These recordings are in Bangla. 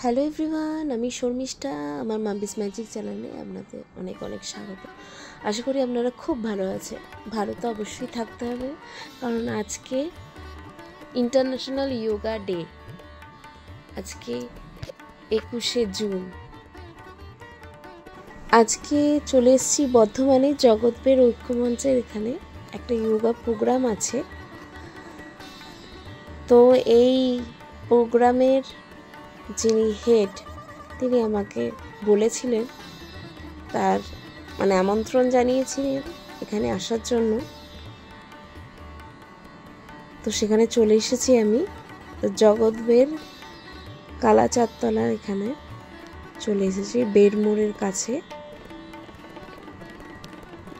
হ্যালো এভরিওয়ান, আমি শর্মিষ্ঠা। আমার মাম্পিস ম্যাজিক চ্যানেলে আপনাদের অনেক অনেক স্বাগত। আশা করি আপনারা খুব ভালো আছে। ভালো তো অবশ্যই থাকতে হবে, কারণ আজকে ইন্টারন্যাশনাল যোগা ডে। আজকে 21শে জুন। আজকে চলে এসেছি বর্ধমানে জগৎবের ঐক্যমঞ্চের এখানে একটা যোগা প্রোগ্রাম আছে। তো এই প্রোগ্রামের যিনি হেড, তিনি আমাকে বলেছিলেন, তার আমন্ত্রণ জানিয়েছিলেন এখানে আসার জন্য। তো সেখানে চলে এসেছি আমি। তো জগৎবের কালাচাঁদতলার এখানে চলে এসেছি, বেড়মোড়ের কাছে।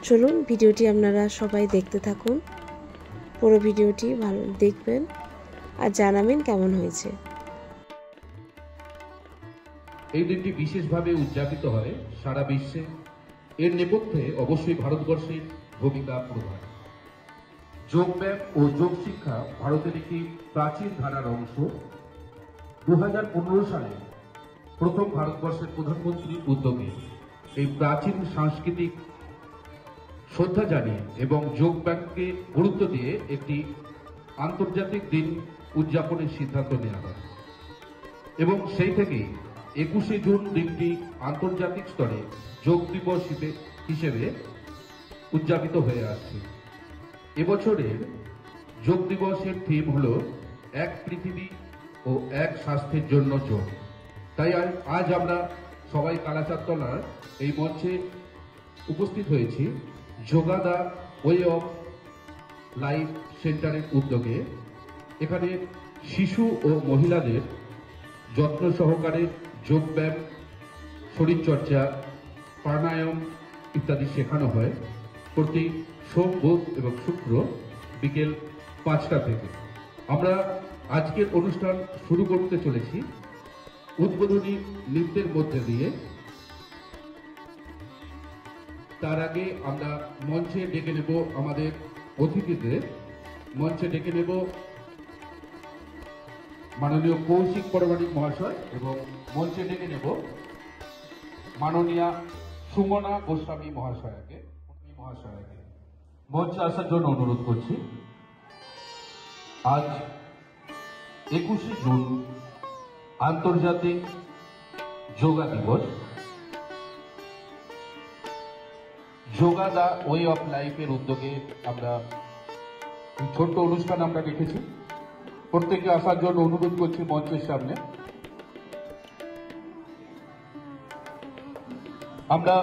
চলুন ভিডিওটি আপনারা সবাই দেখতে থাকুন। পুরো ভিডিওটি ভালো দেখবেন আর জানাবেন কেমন হয়েছে। এই দিনটি বিশেষভাবে উদযাপিত হয় সারা বিশ্বে। এর নেপথ্যে অবশ্যই ভারতবর্ষের ভূমিকা প্রধান। যোগব্যায়াম ও যোগ শিক্ষা ভারতের একটি প্রাচীন ধারার অংশ। 2015 সালে প্রথম ভারতবর্ষের প্রধানমন্ত্রীর উদ্যোগে এই প্রাচীন সাংস্কৃতিক শ্রদ্ধা জানিয়ে এবং যোগব্যায়ামকে গুরুত্ব দিয়ে একটি আন্তর্জাতিক দিন উদযাপনের সিদ্ধান্ত নেওয়া হয় এবং সেই থেকেই 21শে জুন দিনটি আন্তর্জাতিক স্তরে যোগ দিবস হিসেবে উদযাপিত হয়ে আসছে। এবছরের যোগ দিবসের থিম হলো এক পৃথিবী ও এক স্বাস্থ্যের জন্য যোগ। তাই আজ আমরা সবাই কালাচাঁদতলার এই মঞ্চে উপস্থিত হয়েছি yoga the way of life সেন্টারের উদ্যোগে। এখানে শিশু ও মহিলাদের যত্ন সহকারে যোগব্যায়াম, শরীরচর্চা, প্রাণায়াম ইত্যাদি শেখানো হয় প্রতি সোম, বুধ এবং শুক্র বিকেল 5টা থেকে। আমরা আজকের অনুষ্ঠান শুরু করতে চলেছি উদ্বোধনী নৃত্যের মধ্যে দিয়ে। তার আগে আমরা মঞ্চে ডেকে নেব আমাদের অতিথিদের। মঞ্চে ডেকে নেব মাননীয় কৌশিক পরমাণিক মহাশয় এবং মঞ্চে ডেকে নেব মাননীয়া সুমনা গোস্বামী মহাশয়কে। মঞ্চে আসার জন্য অনুরোধ করছি। আজ 21শে জুন আন্তর্জাতিক যোগা দিবস। যোগা দা ওয়ে অফ লাইফের উদ্যোগে আমরা ছোট্ট অনুষ্ঠান আমরা রেখেছি। প্রত্যেকে আসার জন্য অনুরোধ করছি মঞ্চের সামনে। আমরা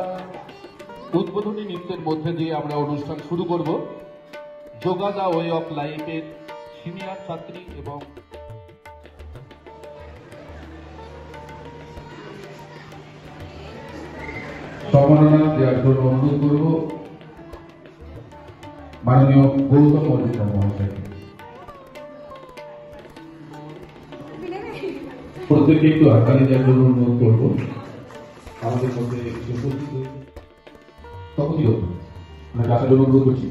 উদ্বোধনী নৃত্যের মধ্যে দিয়ে আমরা অনুষ্ঠান শুরু করব। যোগা দা ওয়ে অফ লাইফের সিনিয়র ছাত্রী এবং সম্মাননা দেওয়ার জন্য অনুরোধ করব মাননীয় গৌতম মজুমদার মহাশয়কে। প্রত্যেকে একটু হাততালি দেওয়ার জন্য অনুরোধ করবো। আমাদের মধ্যে উপস্থিত তখনই হোক আমরা আসার জন্য অনুরোধ করছি।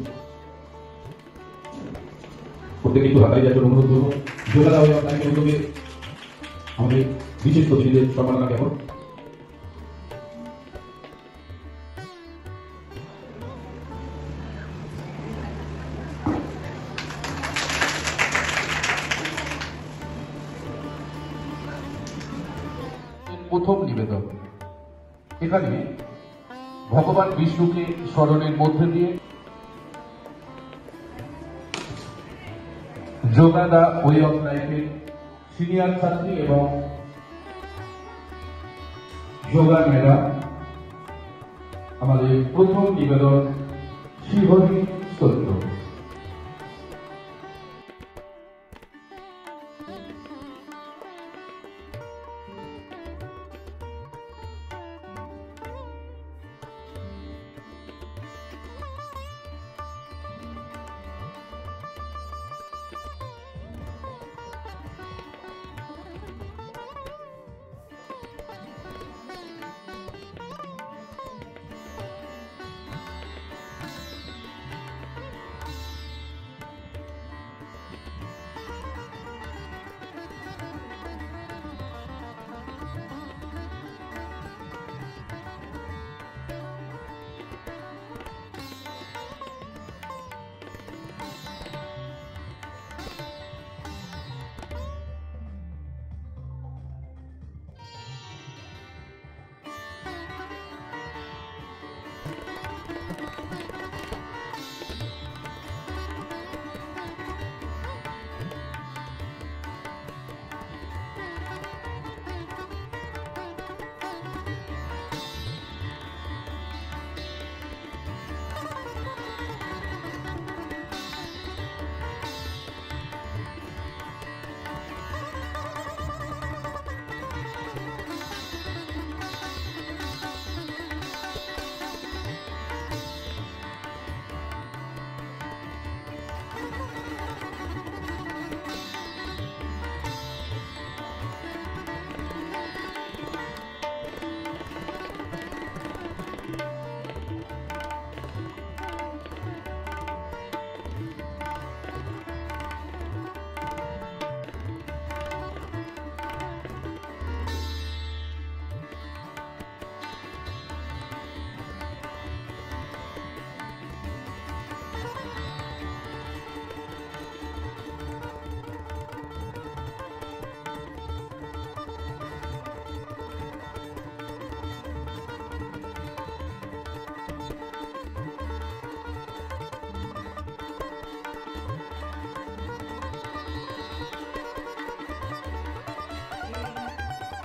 প্রত্যেকে একটু হাততালি দেওয়ার জন্য অনুরোধ করবো। যোগা দা ওয়ে অফ লাইফের উদ্যোগে আমাদের বিশেষ প্রতিনিধিদের সম্মাননা জ্ঞাপন। প্রথম নিবেদন। এখানে ভগবান বিষ্ণুকে স্মরণের মধ্যে দিয়ে যোগা দা ওয়ে অফ লাইফের সিনিয়র ছাত্রী এবং যোগা ম্যাডাম আমাদের প্রথম নিবেদন শ্রীহরি স্তোত্র।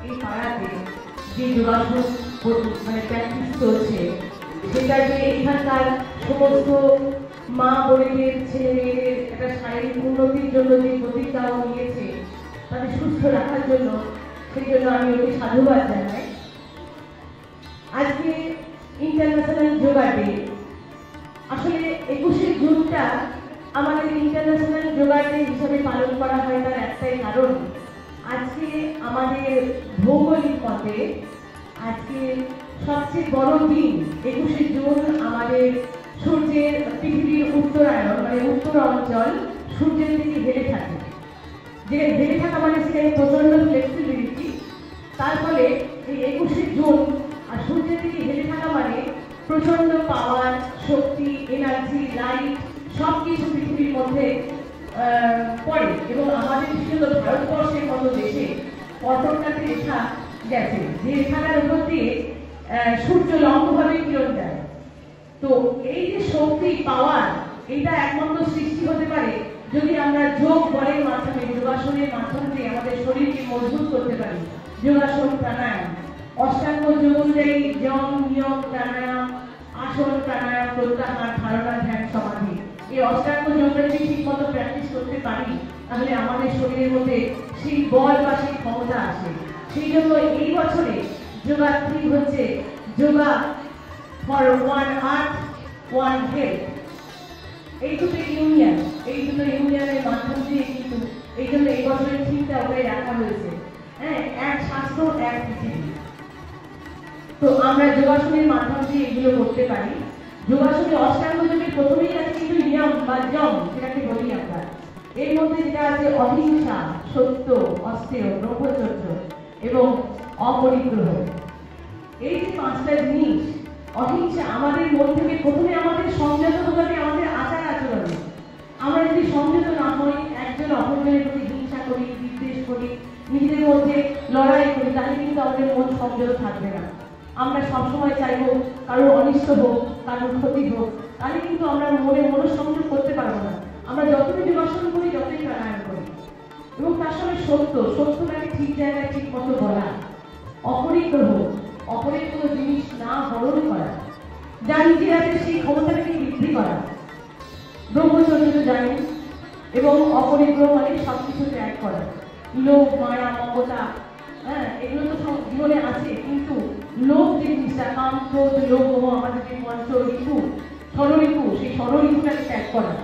এই পাড়াতে যে যোগাসন মানে প্র্যাকটিস চলছে, সেটা যে এখানকার সমস্ত মা বোনেদের ছেলে মেয়েদের একটা শারীরিক উন্নতির জন্য যে প্রতিজ্ঞাও নিয়েছে তাদের সুস্থ রাখার জন্য, সেই জন্য আমি ওকে সাধুবাদ জানাই। আজকে ইন্টারন্যাশনাল যোগা ডে, আসলে 21শে জুনটা আমাদের ইন্টারন্যাশনাল যোগা ডে হিসাবে পালন করা হয় তার একটাই কারণ, আজকে আমাদের ভৌগোলিক মতে আজকে সবচেয়ে বড় দিন 21শে জুন আমাদের সূর্যের পৃথিবীর উত্তরায়ণ মানে উত্তর অঞ্চল সূর্যের দিকে হেলে থাকে, যে হেলে থাকা মানে সেখানে প্রচন্ড ফ্লেক্সিবিলিটি। তার ফলে এই 21শে জুন আর সূর্যের দিকে হেলে থাকা মানে প্রচন্ড পাওয়ার, শক্তি, এনার্জি, লাইট সব কিছু পৃথিবীর মধ্যে পড়ে। এবং আমাদের বিশেষত ভারতবর্ষের মতো দেশে পতনটাতে রেখা গেছে, যে রেখাটার উপর দিয়ে সূর্য লম্বভাবে কিরণ দেয়। তো এই যে শক্তি, পাওয়ার, এটা একমাত্র সৃষ্টি হতে পারে যদি আমরা যোগ বলের মাধ্যমে, যোগাসনের মাধ্যমে আমাদের শরীরকে মজবুত করতে পারি। যোগাসন, প্রাণায়াম, অষ্টাঙ্গ যোগ অনুযায়ী যম, নিয়ম, প্রাণায়াম, আসন, প্রাণায়াম, প্রত্যাহার, ধারণা, ধ্যান, সমাধি, এই অষ্টাঙ্গ যোগটা যদি ঠিক মতো প্র্যাকটিস করতে পারি তাহলে আমাদের শরীরের মধ্যে সেই বল বা সেই ক্ষমতা আসে। সেই জন্য এই বছরে যোগা থিম হচ্ছে yoga for one earth one health. এই দুটো ইউনিয়নের মাধ্যম দিয়ে কিন্তু এই জন্য এই বছরের থিমটা ওটাই রাখা হয়েছে, হ্যাঁ, এক স্বাস্থ্য এক পৃথিবী। তো আমরা যোগাসনের মাধ্যম দিয়ে এগুলো করতে পারি। যোগাসনে অষ্টাঙ্গ যোগের প্রথমেই আছে কিন্তু নিয়ম বা যম, যেটাকে বলি আমরা। এর মধ্যে যেটা আছে অহিংসা, সত্য, অস্তেয়, ব্রহ্মচর্য এবং অপরিগ্রহ। এই যে পাঁচটা জিনিস, অহিংসা আমাদের মন থেকে প্রথমে আমাদের সংযত হতে হবে আমাদের আচার আচরণে। আমরা যদি সংযত না হই, একজন অপরজনের প্রতি হিংসা করি, বিদ্বেষ করি, নিজেদের মধ্যে লড়াই করি, তাহলে কিন্তু আমাদের মন সংযত থাকবে না। আমরা সবসময় চাইবো কারোর অনিষ্ট হোক, কারোর ক্ষতি হোক, তাহলে কিন্তু আমরা মনোসংযোগ করতে পারবো না। আমরা যতই যোগাসন করি, যতই প্রাণায়াম করি, এবং তার সঙ্গে সত্যটাকে ঠিক জায়গায় ঠিক মতো বলা। অপরিগ্রহ জিনিস না হরণ করা, যা নিজে আছে সেই ক্ষমতাটাকে বৃদ্ধি করা। ব্রহ্মচর্য তো জানেন, এবং অপরিগ্রহ মানে সবকিছু ত্যাগ করা। লোভ, মায়া, মমতা, হ্যাঁ, এগুলো তো জীবনে আছে, কিন্তু লোভ যে জিনিসটা, কাম, ক্রোধ, লোভ, মোহ, আমাদের যে পঞ্চ ঋতু, ষড়ঋতু, সেই ষড়ঋতুটাকে ত্যাগ করা।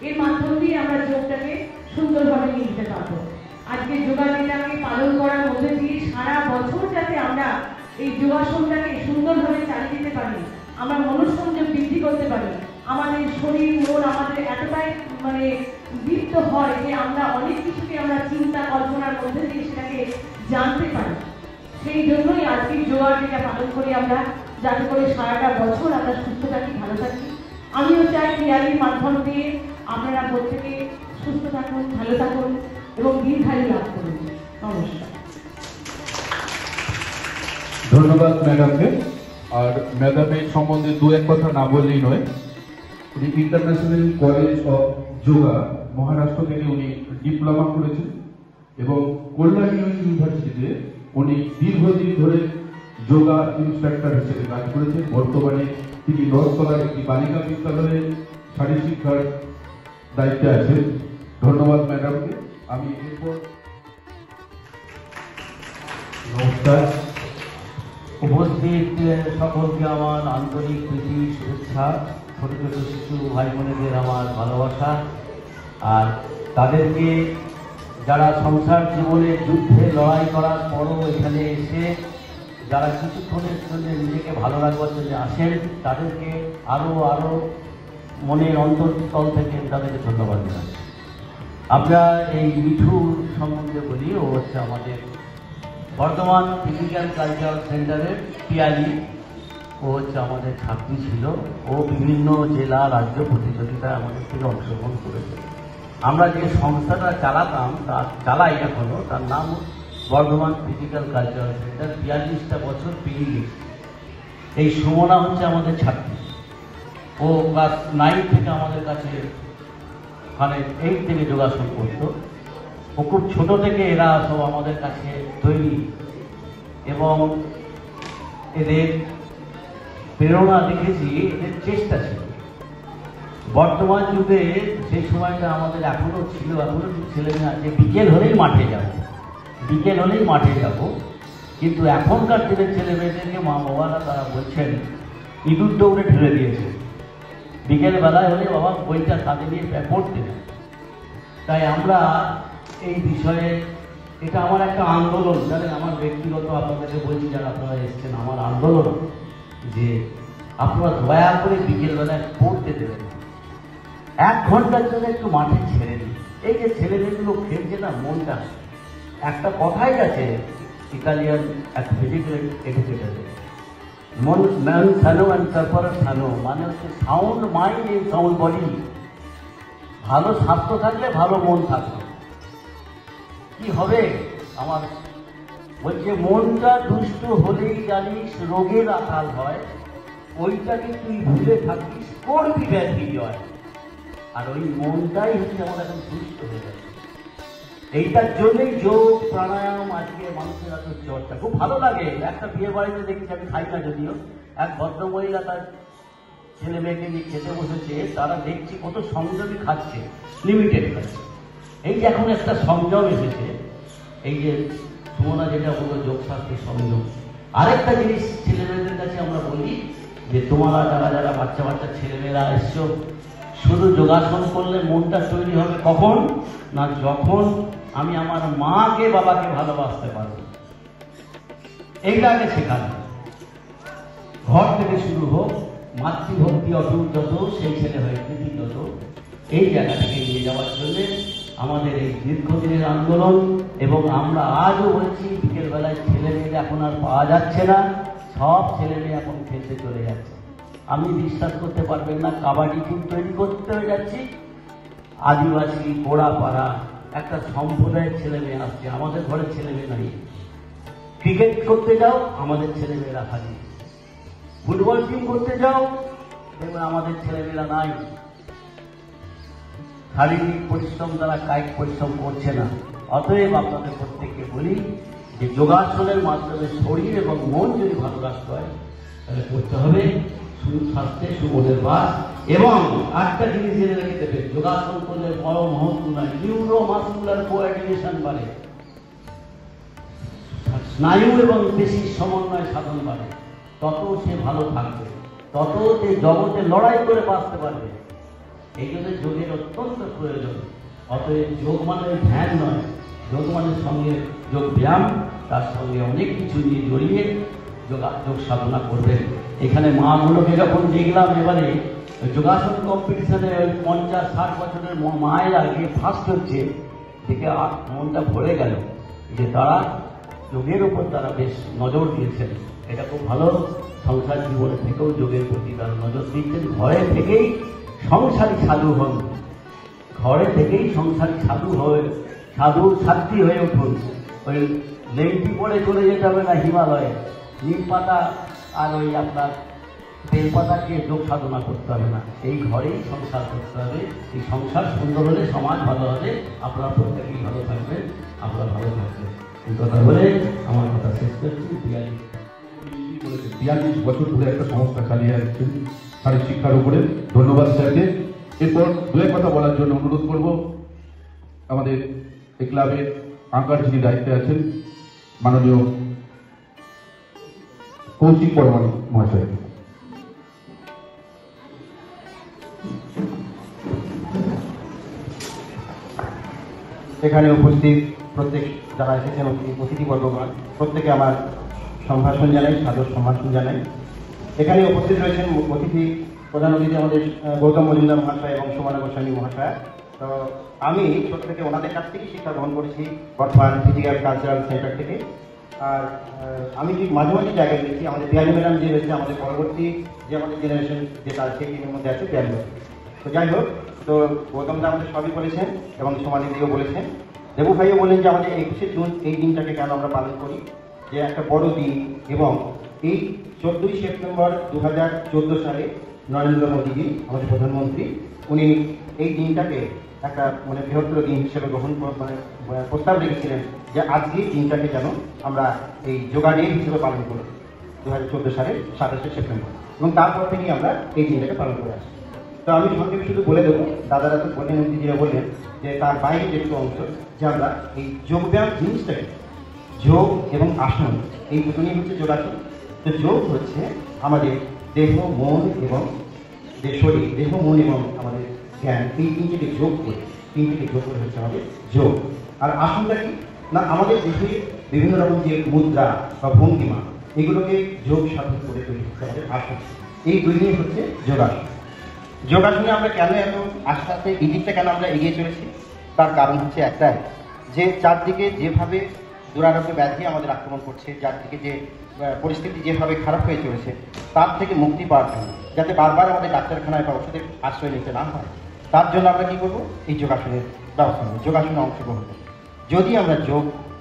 এর মাধ্যম দিয়ে আমরা যোগটাকে সুন্দরভাবে নিয়ে নিতে পারবো। আজকে যোগা দিনটাকে পালন করার মধ্যে দিয়ে সারা বছর যাতে আমরা এই যোগাসনটাকে সুন্দরভাবে চালিয়ে দিতে পারি, আমরা মনঃসংযোগ বৃদ্ধি করতে পারি, আমাদের শরীর মন আমাদের এতটাই মানে দীপ্ত হয় যে আমরা অনেক কিছুকে আমরা চিন্তা কল্পনার মধ্যে দিয়ে সেটাকে জানতে পারি। সেই জন্যই আজকে যোগা দিনটা পালন করি আমরা, যাতে করে সারাটা বছর আমরা সুস্থ থাকি, ভালো থাকি। আমিও চাই ক্রিয়ালির মাধ্যম দিয়ে আপনারা প্রত্যেকে সুস্থ থাকুন, ভালো থাকুন এবং দীর্ঘায়ু লাভ করুন। নমস্কার। ধন্যবাদ ম্যাডামকে। আর ম্যাডামের সম্বন্ধে দু এক কথা না বললেই নয়, উনি international college of yoga Maharashtra থেকে উনি ডিপ্লোমা করেছেন এবং কল্যাণী ইউনিভার্সিটিতে উনি দীর্ঘদিন ধরে যোগা ইনস্ট্রাক্টর হিসেবে কাজ করেছেন। বর্তমানে তিনি নর্থতলার একটি বালিকা বিদ্যালয়ে শারীর শিক্ষার দায়িত্বে আছেন। ধন্যবাদ ম্যাডামকে। আমি এরপর নমস্কার। উপস্থিত সকলকে আমার আন্তরিক প্রীতি, শুভেচ্ছা। ছোট ছোট শিশু ভাই বোনেদের আমার ভালোবাসা। আর তাদেরকে যারা সংসার জীবনে যুদ্ধে লড়াই করার পরও এখানে এসে যারা কিছুক্ষণের জন্য নিজেকে ভালো রাখবার জন্য আসেন, তাদেরকে আরও মনের অন্তরস্থল থেকে তাদেরকে ধন্যবাদ জানাচ্ছি। আমরা এই মিঠু সম্বন্ধে বলি, ও হচ্ছে আমাদের বর্ধমান ফিজিক্যাল কালচারাল সেন্টারের পিয়ালি। ও হচ্ছে আমাদের ছাত্রী ছিল। ও বিভিন্ন জেলা রাজ্য প্রতিযোগিতায় আমাদের থেকে অংশগ্রহণ করেছে। আমরা যে সংস্থাটা চালাই এখনো, তার নাম বর্ধমান ফিজিক্যাল কালচারাল সেন্টার। 42টা বছর পেরিয়ে গেছে। এই সুমনা হচ্ছে আমাদের ছাত্রী। ও ক্লাস 9 থেকে আমাদের কাছে, মানে 8 থেকে যোগাসন করতো। ও খুব ছোট থেকে এরা সব আমাদের কাছে তৈরি এবং এদের প্রেরণা দেখেছি, এদের চেষ্টা ছিল। বর্তমান যুগে সেই সময়টা আমাদের এখনো ছিল, এখনো ছেলেমেয়ে আছে, বিকেল হলেই মাঠে যাব, কিন্তু এখনকার দিনের ছেলেমেয়েদেরকে মা বাবারা তারা বলছেন ইঁদুর দৌড়ে ঠেলে দিয়েছে, বিকেল বেলায় হলে বাবা বইটা কাঁধে নিয়ে পড়তে না। তাই আমরা এই বিষয়ে, এটা আমার একটা আন্দোলন, জানেন, আমার ব্যক্তিগত আপনাদেরকে বলছি, যারা আপনারা এসছেন, আমার আন্দোলন যে আপনারা দয়া করে বিকেলবেলায় পড়তে দেবেন, 1 ঘন্টার জন্য একটু মাঠে ছেড়ে দিন। এই যে ছেলেমেয়েগুলো খেলছে না, মনটা, একটা কথাই আছে ইতালিয়ান এক ফিজিক্যাল এডুকেটারের, মন ম্যান সানো অ্যান্ড সার্ফার সানো, মানে হচ্ছে sound mind in sound body. ভালো স্বাস্থ্য থাকলে ভালো মন থাকবে। কি হবে আমার বলছে, মনটা দুষ্ট হলেই জানিস রোগের আকাল হয়, ওইটাকে তুই ভুলে থাকিস করবি ব্যাধি হয়। আর ওই মনটাই হচ্ছে আমার এখন দুষ্ট হয়ে যাচ্ছে। এইটার জন্যই যোগ প্রাণায়াম আজকে মানুষের এত চর্চা। খুব ভালো লাগে। একটা বিয়ে বাড়িতে দেখছি, আমি খাই না যদিও, এক ভদ্রমহিলা তার ছেলে মেয়েকে নিয়ে খেতে বসেছে, তারা দেখছি কত সংযমী খাচ্ছে, লিমিটেড খাচ্ছে। এই যে এখন একটা সংযম এসেছে, এই যে সুমনা যেটা বললো যোগশাস্ত্রের সংযম। আরেকটা জিনিস ছেলেমেয়েদের কাছে আমরা বলি যে তোমরা যারা বাচ্চা ছেলেমেয়েরা এসছো, শুধু যোগাসন করলে মনটা তৈরি হবে কখন না, যখন আমি আমার মাকে বাবাকে ভালোবাসতে পারবো। এইটাকে শেখানো ঘর থেকে শুরু হোক, মাতৃভক্তি অটুট যত, সেই ছেলে হয়ে কৃতি যত। এই জায়গা থেকে নিয়ে যাওয়ার জন্য আমাদের এই দীর্ঘদিনের আন্দোলন। এবং আমরা আজও বলছি, বিকেলবেলায় ছেলে মেয়ে এখন আর পাওয়া যাচ্ছে না, সব ছেলে মেয়ে এখন খেলতে চলে যাচ্ছে। আমি বিশ্বাস করতে পারবেন না, কাবাডি টিম তৈরি করতে হয়ে যাচ্ছি, আদিবাসী পোড়াপাড়া একটা সম্প্রদায়ের ছেলে মেয়ে আসছে, আমাদের ঘরের ছেলে মেয়ে নাই। ক্রিকেট করতে যাও, আমাদের ছেলে মেয়েরা হাজির। ফুটবল টিম করতে যাও, দেখবেন আমাদের ছেলেমেয়েরা নাই। শারীরিক পরিশ্রম, তারা কায়িক পরিশ্রম করছে না। অতএব আপনাদের প্রত্যেককে বলি যে যোগাসনের মাধ্যমে শরীর এবং মন যদি ভালো রাখতে হয়, তাহলে করতে হবে সুস্বাস্থ্যে সুমনের বাস। এবং একটা জিনিস জেনে রেখে দেবে, যোগাসন করলে বড় মহত্ব নয়, নিউরোমাসকুলার কোঅর্ডিনেশন বাড়ে, স্নায়ু এবং পেশির সমন্বয় সাধন বাড়ে, তত সে ভালো থাকবে, তত সে জগতে লড়াই করে বাঁচতে পারবে। এই জন্য যোগের অত্যন্ত প্রয়োজন। অতএব যোগ মানে ধ্যান নয়, যোগ মানে সঙ্গে যোগ ব্যায়াম, তার সঙ্গে অনেক কিছু নিয়ে জড়িয়ে যোগ সাধনা করবেন। এখানে মাগুলোকে যখন দেখলাম, এবারে যোগাসন কম্পিটিশনে ওই 50-60 বছরের মায়েরা গিয়ে ফার্স্ট হচ্ছে, দেখে মনটা ভরে গেল যে তারা যোগের উপর তারা বেশ নজর দিয়েছেন। এটা খুব ভালো। সংসার জীবনে থেকেও যোগের প্রতি তারা নজর দিচ্ছেন। ঘরে থেকেই সংসারী সাধু হন, ঘরে থেকেই সংসারী সাধুর হয়ে উঠুন। ওই লেংটি পরে চলে যেতে হবে না হিমালয়ে, নিম পাতা আর ওই আপনার বেলপাতাকে যোগ সাধনা করতে হবে না, এই ঘরেই সংসার করতে হবে। এই সংসার সুন্দর হলে সমাজ ভালো হবে, আপনারা প্রত্যেকেই ভালো থাকবেন, আপনারা ভালো থাকবেন। এই কথা বলে আমার কথা শেষ করছি। 42 বছর ধরে একটা সংস্থা চালিয়ে আসছেন শারীরিক শিক্ষার উপরে। ধন্যবাদ স্যারকে। এরপর দু এক কথা বলার জন্য অনুরোধ করব আমাদের এই ক্লাবের আঙ্কার যিনি দায়িত্বে আছেন, মাননীয় কৌশিক পরমাণু মহাশয়। এখানে উপস্থিত প্রত্যেক যারা এসেছেন অতিথিবর্গগণ, প্রত্যেকে আমার সম্ভাষণ জানাই, সাদর সম্ভাষণ জানাই। এখানে উপস্থিত রয়েছেন প্রধান অতিথি আমাদের গৌতম মজুমদার মহাশয় এবং সুমনা গোস্বামী মহাশয়। তো আমি ছোট থেকে ওনাদের কাছ থেকেই শিক্ষা গ্রহণ করেছি, বর্তমান ফিজিক্যাল কালচারাল সেন্টার থেকে। আর আমি ঠিক মাঝামাঝি জায়গায় রয়েছি। আমাদের পিয়ালি ম্যাডাম যে রয়েছে, আমাদের পরবর্তী যে আমাদের জেনারেশন যেটা আছে, টিমের মধ্যে আছে পিয়ালি। তো যাই হোক, তো গৌতমদা আমাদের সবই বলেছেন এবং সমানিদিও বলেছেন। দেবু ভাইও বলেন যে আমাদের 21শে জুন এই দিনটাকে কেন আমরা পালন করি, যে একটা বড় দিন। এবং এই 14ই সেপ্টেম্বর 2014 সালে নরেন্দ্র মোদীজি আমাদের প্রধানমন্ত্রী উনি এই দিনটাকে একটা মানে বৃহত্তর দিন হিসেবে প্রস্তাব রেখেছিলেন যে আজকে দিনটাকে যেন আমরা এই যোগা ডে হিসেবে পালন করি 2014 সালের 27শে সেপ্টেম্বর, এবং তারপর থেকেই আমরা এই দিনটাকে পালন করে আসি। তো আমি সংক্ষেপে শুধু বলে দেবো, দাদারা তো বললেন, দিদিরা বললেন যে তার বাইরে যেটুকু অংশ যে আমরা এই যোগব্যায়াম জিনিসটাকে, যোগ এবং আসন এই দুটো নিয়ে হচ্ছে যোগাসন। তো যোগ হচ্ছে আমাদের দেহ মন এবং শরীর, দেহ মন এবং আমাদের জ্ঞান, এই তিনটিকে যোগ করে হচ্ছে আমাদের যোগ। আর আসনটা কি না, আমাদের দেহে বিভিন্ন রকম যে মুদ্রা বা ভঙ্গিমা এগুলোকে যোগ সাধন করে তৈরি হচ্ছে আমাদের আসন। এই দুই নিয়ে হচ্ছে যোগাসন। যোগাসনে আমরা কেন এত আস্তে আস্তে এই দিকটা কেন আমরা এগিয়ে চলেছি, তার কারণ হচ্ছে একটাই, যে চারদিকে যেভাবে দুরারোগ্য ব্যাধি আমাদের আক্রমণ করছে, চারদিকে যে পরিস্থিতি যেভাবে খারাপ হয়ে চলেছে, তার থেকে মুক্তি পাওয়ার জন্য, যাতে বারবার আমাদের ডাক্তারখানায় বা ওষুধের আশ্রয় নিতে না হয়, তার জন্য আমরা কী করবো, এই যোগাসনের ব্যবস্থা নেব, যোগাসনে অংশগ্রহণ করব। যদি আমরা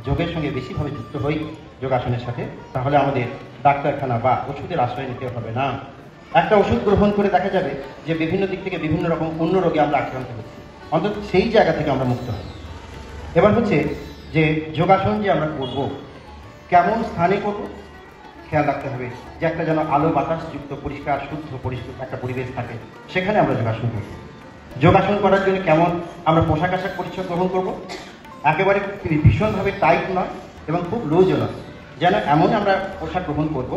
যোগের সঙ্গে বেশিভাবে যুক্ত হই যোগাসনের সাথে, তাহলে আমাদের ডাক্তারখানা বা ওষুধের আশ্রয় নিতে হবে না। একটা ওষুধ গ্রহণ করে দেখা যাবে যে বিভিন্ন দিক থেকে বিভিন্ন রকম অন্য রোগে আমরা আক্রান্ত হচ্ছি, অন্তত সেই জায়গা থেকে আমরা মুক্ত হব। এবার হচ্ছে যে যোগাসন যে আমরা করব, কেমন স্থানে করব খেয়াল রাখতে হবে, যে একটা যেন আলো বাতাস যুক্ত পরিষ্কার শুদ্ধ পরিষ্কার একটা পরিবেশ থাকে, সেখানে আমরা যোগাসন করব। যোগাসন করার জন্য কেমন আমরা পোশাক আশাক পরিচ্ছদ গ্রহণ করব, একেবারে ভীষণভাবে টাইট নয় এবং খুব লুজও নয়, যেন এমন আমরা পোশাক গ্রহণ করব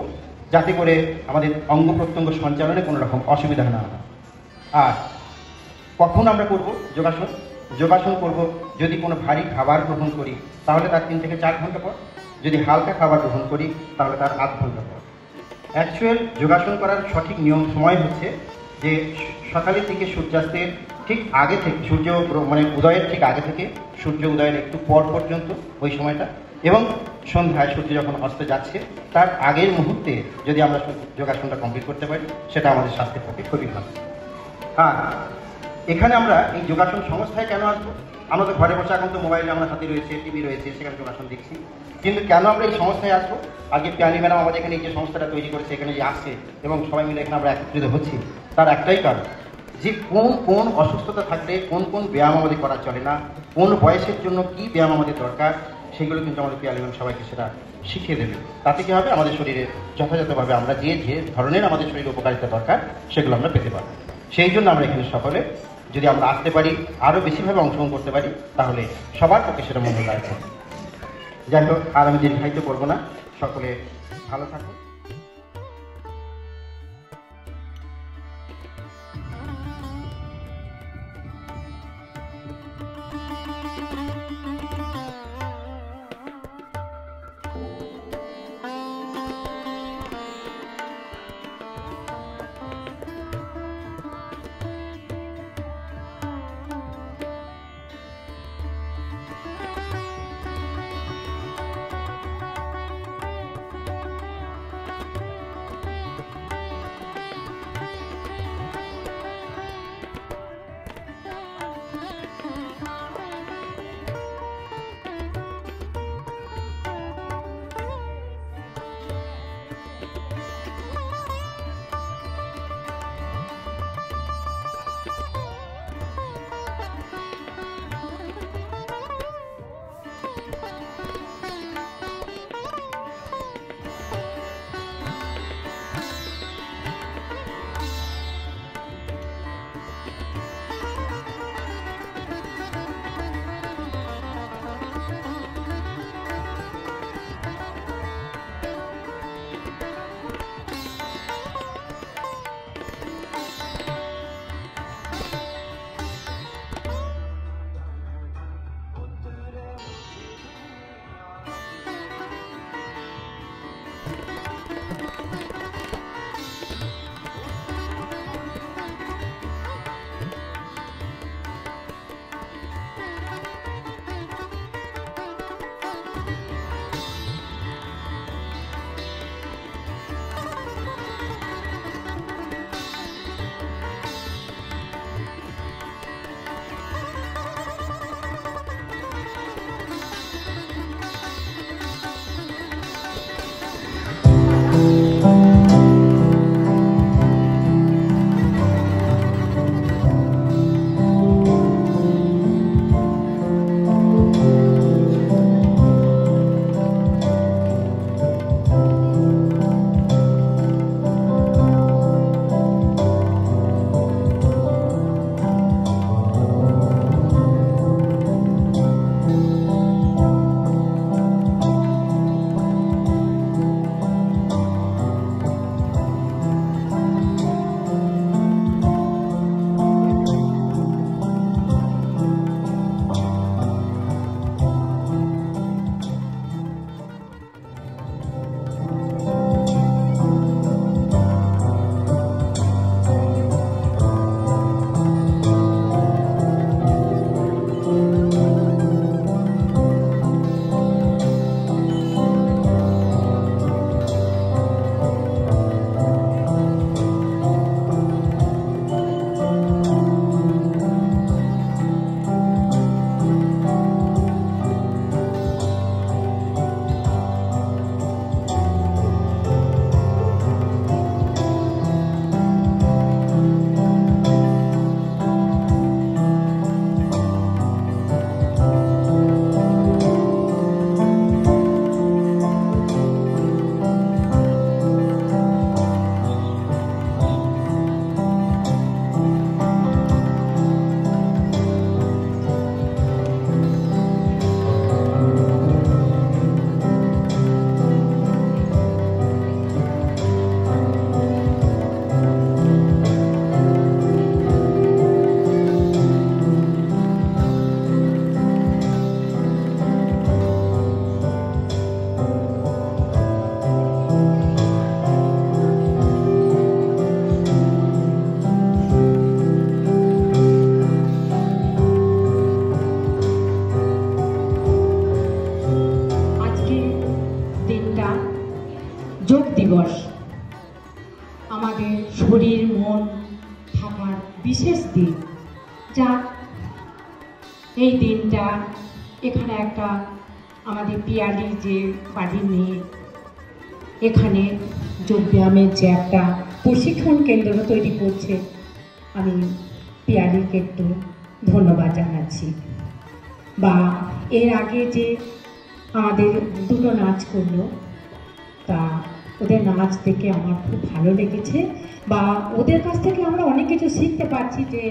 যাতে করে আমাদের অঙ্গ প্রত্যঙ্গ সঞ্চালনে কোনো রকম অসুবিধা না হয়। আর কখন আমরা করব যোগাসন করব, যদি কোনো ভারী খাবার গ্রহণ করি তাহলে তার 3 থেকে 4 ঘন্টা পর, যদি হালকা খাবার গ্রহণ করি তাহলে তার আধ ঘন্টা পর। অ্যাকচুয়াল যোগাসন করার সঠিক নিয়ম সময় হচ্ছে যে সকালের দিকে সূর্যাস্তের ঠিক আগে থেকে, সূর্য মানে উদয়ের ঠিক আগে থেকে সূর্য উদয়ের একটু পর পর্যন্ত ওই সময়টা, এবং সন্ধ্যায় সূর্য যখন অস্ত যাচ্ছে তার আগের মুহূর্তে যদি আমরা যোগাসনটা কমপ্লিট করতে পারি, সেটা আমাদের স্বাস্থ্যের পক্ষে খুবই ভালো। আর এখানে আমরা এই যোগাসন সংস্থায় কেন আসবো, আমরা তো ঘরে বসে এখন তো মোবাইলে আমার হাতে রয়েছে, টিভি রয়েছে, সেখানে যোগাসন দেখছি, কিন্তু কেন আমরা এই সংস্থায় আসবো? আগে পিয়ালি ম্যাডাম আমাদের এখানে এই যে সংস্থাটা তৈরি করেছে, এখানে যে আসছে এবং সবাই মিলে এখানে আমরা একত্রিত হচ্ছি, তার একটাই কারণ, যে কোন অসুস্থতা থাকলে কোন ব্যায়াম আমাদের করা চলে না, কোন বয়সের জন্য কি ব্যায়াম আমাদের দরকার, সেগুলো কিন্তু আমাদের পিয়ালি ম্যাডাম সবাইকে সেটা শিখিয়ে দেবে। তাতে কী হবে, আমাদের শরীরে যথাযথভাবে আমরা যে ধরনের আমাদের শরীরে উপকারিতা দরকার সেগুলো আমরা পেতে পারবো। সেই জন্য আমরা এখানে সকলে যদি আমরা আসতে পারি, আরও বেশিভাবে অংশগ্রহণ করতে পারি, তাহলে সবার পক্ষে সেটা মঙ্গলদায়ক হবে। যাই হোক, আর আমি দীর্ঘায়িত করবো না, সকলে ভালো থাকুন। দিবস, আমাদের শরীর মন থাকার বিশেষ দিন। যা এই দিনটা এখানে একটা আমাদের পিয়ালি যে বাড়ির মেয়ে এখানে যোগব্যায়ামের যে একটা প্রশিক্ষণ কেন্দ্র তৈরি করছে, আমি পিয়ালিকে একটু ধন্যবাদ জানাচ্ছি। বা এর আগে যে আমাদের দুটো নাচ করলো, তা ওদের নাচ দেখে আমার খুব ভালো লেগেছে। বা ওদের কাছ থেকে আমরা অনেক কিছু শিখতে পারছি যে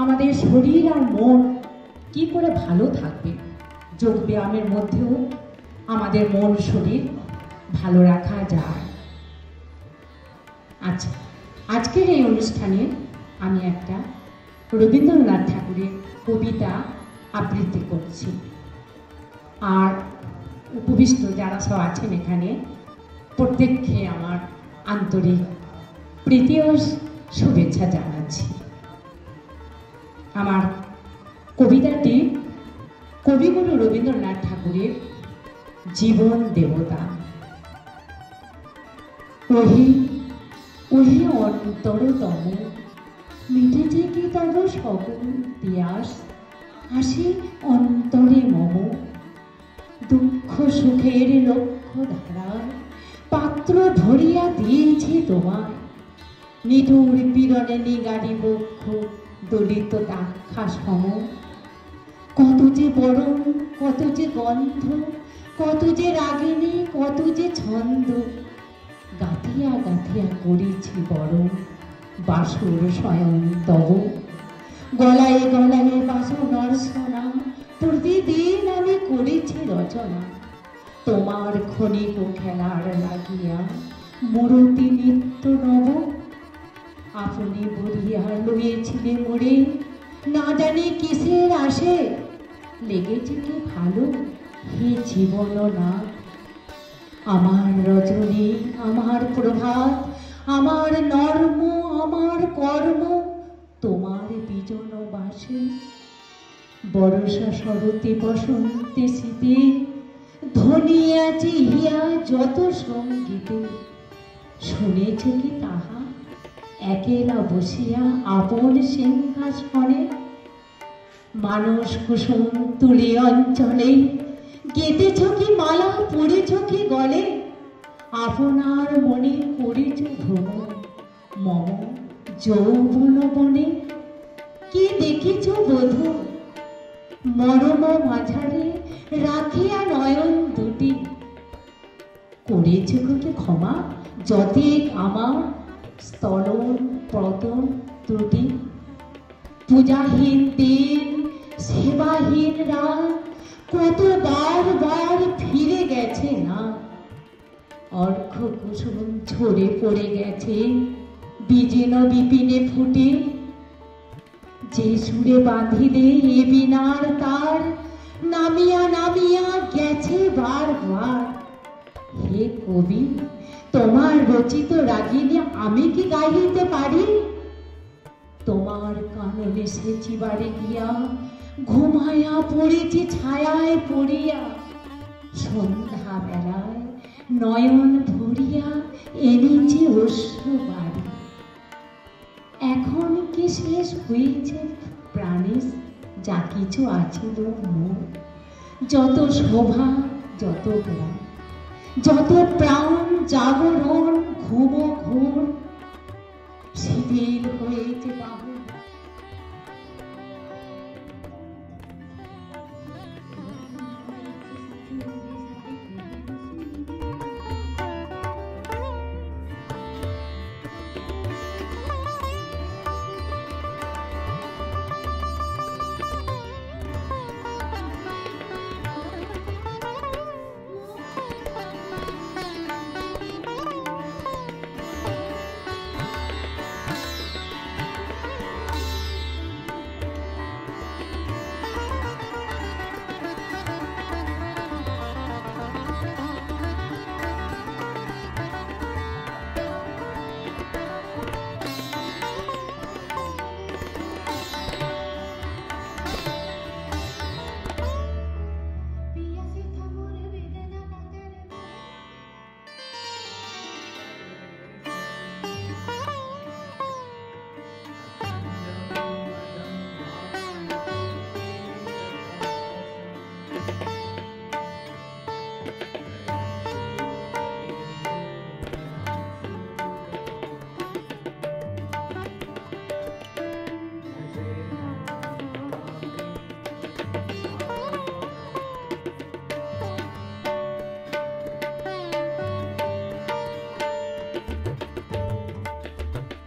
আমাদের শরীর আর মন কি করে ভালো থাকবে। যোগব্যায়ামের মধ্যেও আমাদের মন শরীর ভালো রাখা যায়। আচ্ছা, আজকের এই অনুষ্ঠানে আমি একটা রবীন্দ্রনাথ ঠাকুরের কবিতা আবৃত্তি করছি। আর উপবিষ্ট যারা সব আছেন এখানে, প্রত্যেককে আমার আন্তরিক প্রীতি ও শুভেচ্ছা জানাচ্ছি। আমার কবিতাটি কবিগুরু রবীন্দ্রনাথ ঠাকুরের জীবন দেবতা। ওহে ওহে অন্তরতম, মিটেছে কি তব সকল পিয়াস, আসি অন্তরে মম, দুঃখ সুখের লক্ষ্য ধারার পাত্র ভরিয়া দিয়েছি তোমায়, নিঠুর পীড়নে নিগারি বক্ষ দলিত দাক্ষা সম, কত যে বরণ, কত যে গন্ধ, কত যে রাগিনী, কত যে ছন্দ, গাথিয়া গাথিয়া করেছি বরণ বাসুর স্বয়ং তব, গলায় গলায় বাসনার সোনা, প্রতিদিন আমি করেছি রচনা, তোমার ক্ষণিক খেলার লাগিয়া মূরতি নিত্য নব, আপনি বলিয়া লইয়েছিলে মোরে, না জানি কিসের আসে, লেগেছে কি ভালো হে জীবন না। আমার রজনী, আমার প্রভাত, আমার নর্ম, আমার কর্ম, তোমার বিজন বাসে, বর্ষা শরতে বসন্তে শীতে, ধ্বনিয়াছে ইহা যত সঙ্গীতে, শুনেছ কি তাহা একেলা বসিয়া আপন সিংহাসনে, মানস কুসুম তুলি অঞ্চলে, গেঁথেছ কি মালা, পড়েছ কি গলে, আপনার মনে করেছ ভ্রমণ, মম যৌবন বনে, কি দেখিছ বধূ মরম মাঝারে রাখিয়া নয়ন দুটি, করেছ কি ক্ষমা যতেক আমার স্থলন পতন ত্রুটি, পূজাহীন দিন সেবাহীন রাত কত বার ফিরে গেছে না, অর্ঘ কুসুম ঝরে পড়ে গেছে বিজীর্ণ বিপিনে ফুটে, যে সুরে বাঁধিলে এ বিনার তার নামিয়া নামিয়া গেছে বারবার। হে কবি, তোমার রচিত রাগিনী আমি কি গাইতে পারি, তোমার কাননে সেচিবারে গিয়া ঘুমায়া পড়েছি ছায়ায় পড়িয়া, সন্ধ্যা বেলায় নয়ন ভরিয়া এনেছি অশ্রু বাড়ি, এখন কি শেষ হয়েছে প্রাণেশ যা কিছু আছিল মোর, যত শোভা যত প্রাণ, যত প্রাণ জাগরণ ঘুম ঘোর, শিথিল হয়েছে বাহু।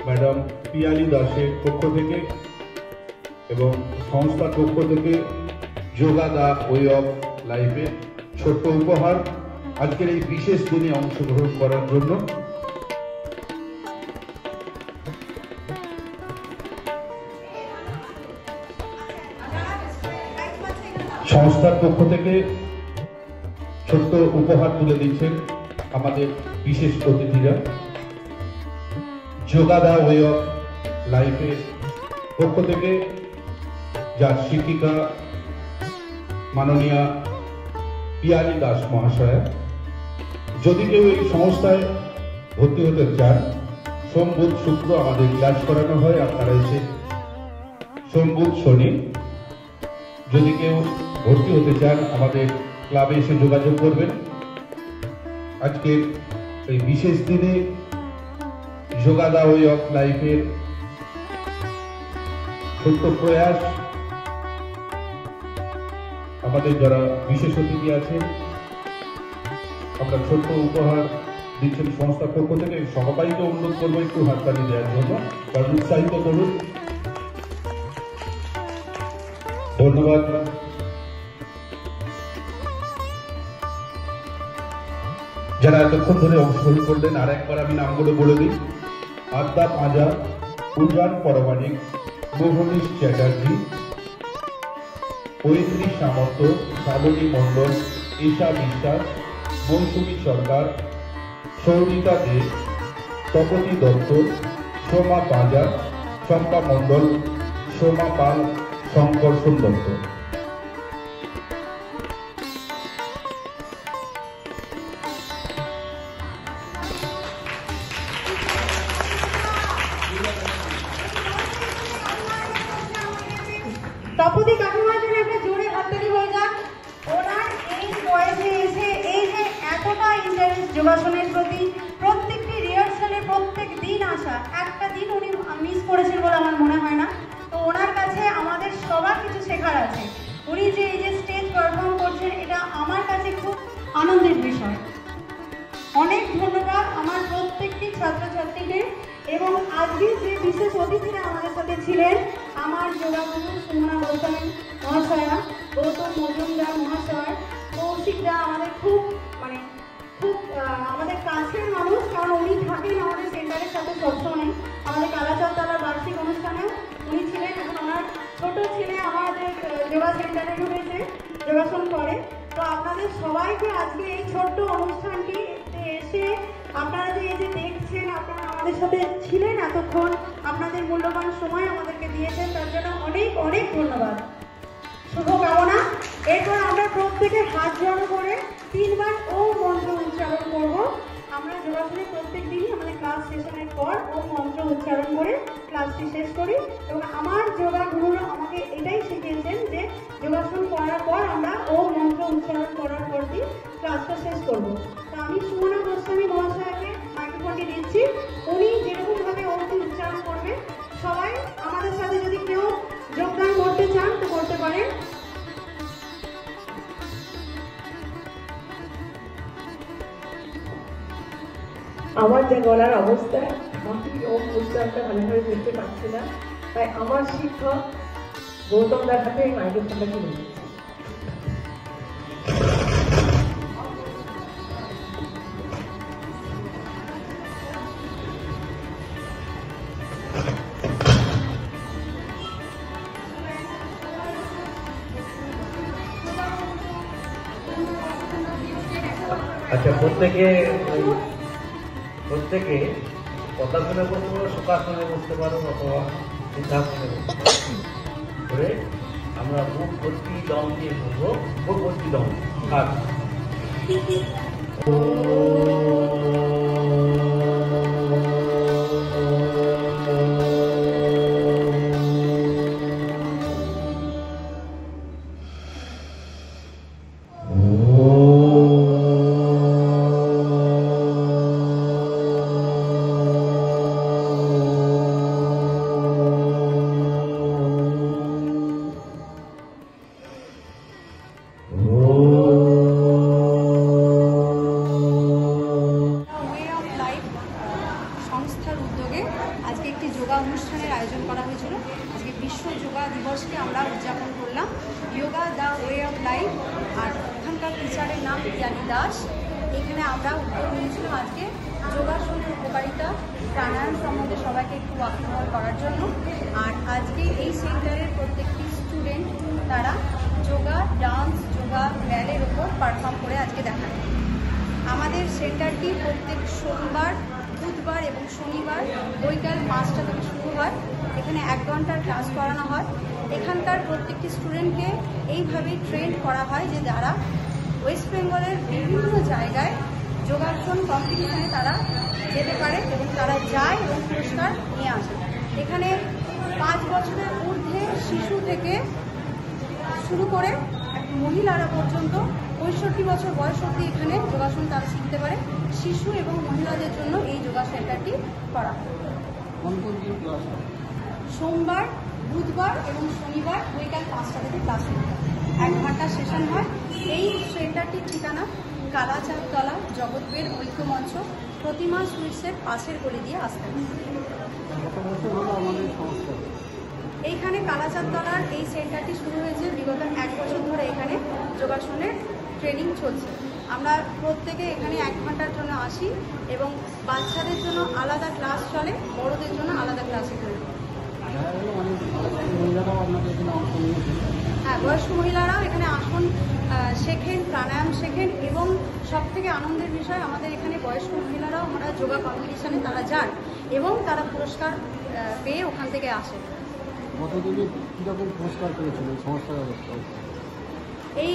ম্যাডাম পিয়ালি দাসের পক্ষ থেকে এবং সংস্থার পক্ষ থেকে যোগা দা ওয়ে অফ লাইফের ছোট্ট উপহার আজকের এই বিশেষ দিনে অংশগ্রহণ করার জন্য। সংস্থার পক্ষ থেকে ছোট্ট উপহার তুলে দিচ্ছেন আমাদের বিশেষ অতিথিরা। যোগা দা ওয়ে অফ লাইফের পক্ষ থেকে যার শিক্ষিকা মাননীয়া পিয়ালি দাস মহাশয়া। যদি কেউ এই সংস্থায় ভর্তি হতে চান, সোম বুধ শুক্র আমাদের ক্লাস করানো হয়, আপনারা এসে সোম বুধ শনি যদি কেউ ভর্তি হতে চান আমাদের ক্লাবে এসে যোগাযোগ করবেন। আজকে এই বিশেষ দিনে যোগা দা ওয়ে অফ লাইফের ছোট্ট প্রয়াস, আমাদের যারা বিশেষ অতিথি আছেন আমরা ছোট্ট উপহার দিচ্ছেন সংস্থার পক্ষ থেকে। সবাইকে অনুরোধ করবো একটু হাততালি দেওয়ার জন্য, কারণ উৎসাহিত করুন। ধন্যবাদ। যারা এতক্ষণ ধরে অংশগ্রহণ করলেন, আর একবার আমি নামগুলো বলে দিই। আদ্যা পাঁজা, উজান পরমাণিক, মোহনীশ চ্যাটার্জি, পৈত্রী সামন্ত, শ্রাবণী মণ্ডল, ঈশা বিশ্বাস, মৌসুমী সরকার, সৌরিতা দে, তপতী দত্ত, সোমা পাঁজা, শম্পা মণ্ডল, সোমা পাল, শঙ্কর্ষণ দত্ত। তপতী কাকিমার জন্য একটা জোরে হাততালি হয়ে যাক। ওনার এই বয়সে এসে এই যে এতটা ইন্টারেস্ট যোগাসনের প্রতি, প্রত্যেকটি রিহার্সালে প্রত্যেক দিন আসা, একটা দিন উনি মিস করেছেন বলে আমার মনে হয় না। তো ওনার কাছে আমাদের সবার কিছু শেখার আছে। উনি যে এই যে স্টেজ পারফর্ম করছেন, এটা আমার কাছে খুব আনন্দের বিষয়। অনেক ধন্যবাদ আমার প্রত্যেকটি ছাত্রছাত্রীদের। এবং আজকে যে বিশেষ অতিথিরা আমাদের সাথে ছিলেন, আমার যোগাগুরু সুমনা গোস্বামী মহাশয়া, গৌতম মজুমদার মহাশয়, কৌশিক দা, আমাদের খুব আমাদের কাছের মানুষ, কারণ উনি থাকেন আমাদের সেন্টারের সাথে সবসময়। আমাদের কালাচাঁদ তলার বার্ষিক অনুষ্ঠানেও উনি ছিলেন। এখন ওনার ছোট ছেলে আমাদের যোগা সেন্টারে ঢুকেছে, যোগাসন করে। তো আপনাদের সবাইকে আজকে এই ছোট্ট অনুষ্ঠানটি এসে আপনারা যে এই যে দেখছেন, আপনারা আমাদের সাথে ছিলেন এতক্ষণ, আপনাদের মূল্যবান সময় আমাদেরকে দিয়েছেন, তার জন্য অনেক অনেক ধন্যবাদ, শুভকামনা। এরপর আমরা প্রত্যেকে হাত জড়ো করে 3 বার ওম মন্ত্র উচ্চারণ করব। আমরা যোগাসনে প্রত্যেক দিনই আমাদের ক্লাস সেশনের পর ওম মন্ত্র উচ্চারণ করে ক্লাসটি শেষ করি। এবং আমার যোগা গুরুরা আমাকে এটাই শিখিয়েছেন যে যোগাসন করার পর আমরা ওম মন্ত্র উচ্চারণ করার পর দিন ক্লাসটা শেষ করব। তো আমি সুমনা গোস্বামী মহাশয়কে মাইক্রোফোনটি দিচ্ছি। উনি যেরকমভাবে ওমটি উচ্চারণ করবেন, সবাই আমাদের সাথে যদি কেউ যোগদান করতে চান তো করতে পারেন। আমার যা গলার অবস্থা, আমি ওম উচ্চারণটা ভালোভাবে করতে পারছি না, তাই আমার শিক্ষক গৌতম দার হাতে এই মাইক্রোফোনটা কিনে দিচ্ছি। আচ্ছা, প্রত্যেকে পদ্মাসনে বসতে পারো, সুখাসনে বসতে পারো, অথবা সিদ্ধাসনে বসতে পারো। করে আমরা বুক ভর্তি দম দিয়ে বসবো, বুক ভর্তি দম। Yoga the way of life, আর এখানকার টিচারের নাম পিয়ালি দাস। এখানে আমরা উদ্যোগ নিয়েছিলাম আজকে যোগাসনের উপকারিতা, প্রাণায়াম সম্বন্ধে সবাইকে একটু ওয়াকিবহাল করার জন্য। আর আজকে এই সেন্টারের প্রত্যেকটি স্টুডেন্ট তারা যোগা, ডান্স, যোগা, ব্যালের ওপর পারফর্ম করে আজকে দেখায়। আমাদের সেন্টারটি প্রত্যেক সোমবার, বুধবার এবং শনিবার বৈকাল 5টা থেকে শুরু হয়। এখানে 1 ঘন্টার ক্লাস করানো হয়। এখানকার প্রত্যেকটি স্টুডেন্টকে এইভাবেই ট্রেন করা হয় যে যারা ওয়েস্ট বেঙ্গলের বিভিন্ন জায়গায় যোগাসন কম্পিটিশনে তারা যেতে পারে এবং তারা যায় এবং পুরস্কার নিয়ে আসে। এখানে 5 বছরের ঊর্ধ্বে শিশু থেকে শুরু করে মহিলারা পর্যন্ত 65 বছর বয়স অবধি এখানে যোগাসন তারা শিখতে পারে। শিশু এবং মহিলাদের জন্য এই যোগা সেন্টারটি করা হয়। সোমবার, বুধবার এবং শনিবার বৈকাল 5টা থেকে ক্লাস শুরু হয়। 1 ঘন্টা সেশন হয়। এই সেন্টারটির ঠিকানা কালাচাঁদতলা, জগৎবের ঐক্যমঞ্চ, প্রতিমা সুইটসের পাশের গলি দিয়ে আসতে হবে। এইখানে কালাচাঁদতলার এই সেন্টারটি শুরু হয়েছে বিগত 1 বছর ধরে। এখানে যোগাসনের ট্রেনিং চলছে। আমরা প্রত্যেকে এখানে 1 ঘন্টার জন্য আসি এবং বাচ্চাদের জন্য আলাদা ক্লাস চলে, বড়দের জন্য আলাদা ক্লাসে চলে। হ্যাঁ, বয়স্ক মহিলারাও এখানে আসন শেখেন, প্রাণায়াম শেখেন এবং সবথেকে আনন্দের বিষয় আমাদের এখানে বয়স্ক মহিলারাও আমরা যোগা কম্পিটিশনে তারা যান এবং তারা পুরস্কার পেয়ে ওখান থেকে আসেন। এই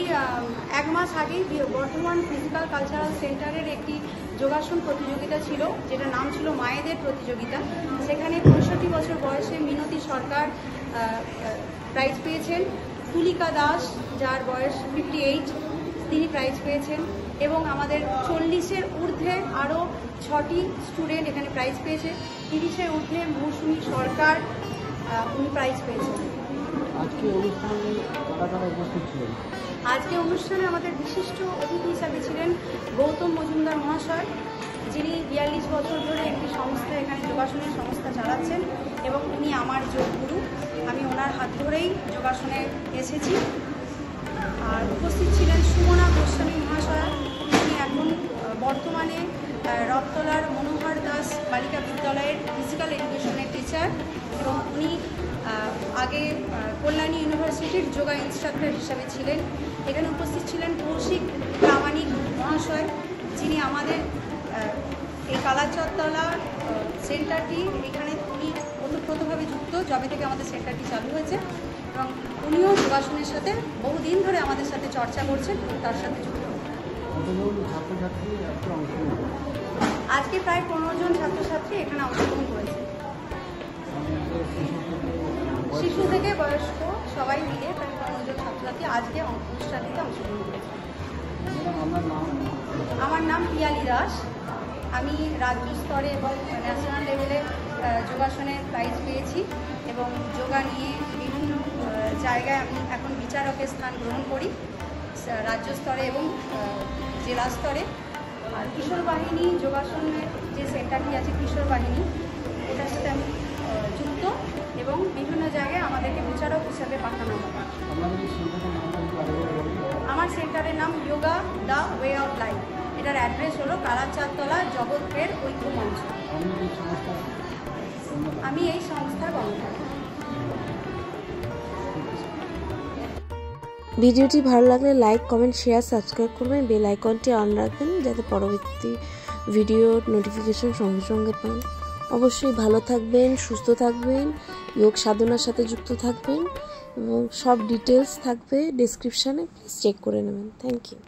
1 মাস আগেই বর্ধমান ফিজিক্যাল কালচারাল সেন্টারের একটি যোগাসন প্রতিযোগিতা ছিল, যেটা নাম ছিল মায়েদের প্রতিযোগিতা। সেখানে 65 বছর বয়সে মিনতি সরকার প্রাইজ পেয়েছেন। তুলিকা দাস, যার বয়স 58, তিনি প্রাইজ পেয়েছেন এবং আমাদের 40-এর ঊর্ধ্বে আরও 6টি স্টুডেন্ট এখানে প্রাইজ পেয়েছে। 30-এর ঊর্ধ্বে মৌসুমী সরকার, উনি প্রাইজ পেয়েছেন। আজকে অনুষ্ঠানে আমাদের বিশিষ্ট অতিথি হিসাবে ছিলেন গৌতম মজুমদার মহাশয়, যিনি 42 বছর ধরে একটি সংস্থা, এখানে যোগাসনের সংস্থা চালাচ্ছেন এবং উনি আমার যোগগুরু। আমি ওনার হাত ধরেই যোগাসনে এসেছি। আর উপস্থিত ছিলেন সুমনা গোস্বামী মহাশয়া, তিনি এখন বর্তমানে রথতলার মনোহর দাস বালিকা বিদ্যালয়ের ফিজিক্যাল এডুকেশনের টিচার এবং উনি আগে কল্যাণী ইউনিভার্সিটির যোগা ইনস্ট্রাক্টর হিসাবে ছিলেন। এখানে উপস্থিত ছিলেন কৌশিক প্রামাণিক মহাশয়, যিনি আমাদের এই কালাচাঁদতলা সেন্টারটি, এখানে উনি ওতপ্রোতভাবে যুক্ত যবে থেকে আমাদের সেন্টারটি চালু হয়েছে এবং উনিও যোগাসনের সাথে বহুদিন ধরে আমাদের সাথে চর্চা করছেন এবং তার সাথে যুক্ত। আজকে প্রায় 15 জন ছাত্রছাত্রী এখানে অংশগ্রহণ করেছে। শিশু থেকে বয়স্ক সবাই মিলে প্রায় 15 জন ছাত্রছাত্রী আজকে অনুষ্ঠানটিতে অংশগ্রহণ করেছে। আমার নাম পিয়ালি দাস। আমি রাজ্য স্তরে এবং ন্যাশনাল লেভেলে যোগাসনের প্রাইজ পেয়েছি এবং যোগা নিয়ে বিভিন্ন জায়গায় আমি এখন বিচারকের স্থান গ্রহণ করি, রাজ্য স্তরে এবং জেলা স্তরে। আর কিশোর বাহিনী যোগাসনের যে সেন্টারটি আছে কিশোর বাহিনী, এটার সাথে আমি যুক্ত এবং বিভিন্ন জায়গায় আমাদেরকে বিচারক হিসাবে পাঠানো হয়। আমার সেন্টারের নাম yoga the way of life. এটার অ্যাড্রেস হলো কালাচাঁদতলা, জগৎবের ঐক্যমঞ্চ। আমি এই সংস্থার কর্মকর্তা। ভিডিওটি ভালো লাগলে লাইক, কমেন্ট, শেয়ার, সাবস্ক্রাইব করবেন। বেল আইকনটি অন রাখবেন যাতে পরবর্তী ভিডিওর নোটিফিকেশন সঙ্গে সঙ্গে পান। অবশ্যই ভালো থাকবেন, সুস্থ থাকবেন, যোগ সাধনার সাথে যুক্ত থাকবেন এবং সব ডিটেলস থাকবে ডেসক্রিপশানে, প্লিজ চেক করে নেবেন। Thank you.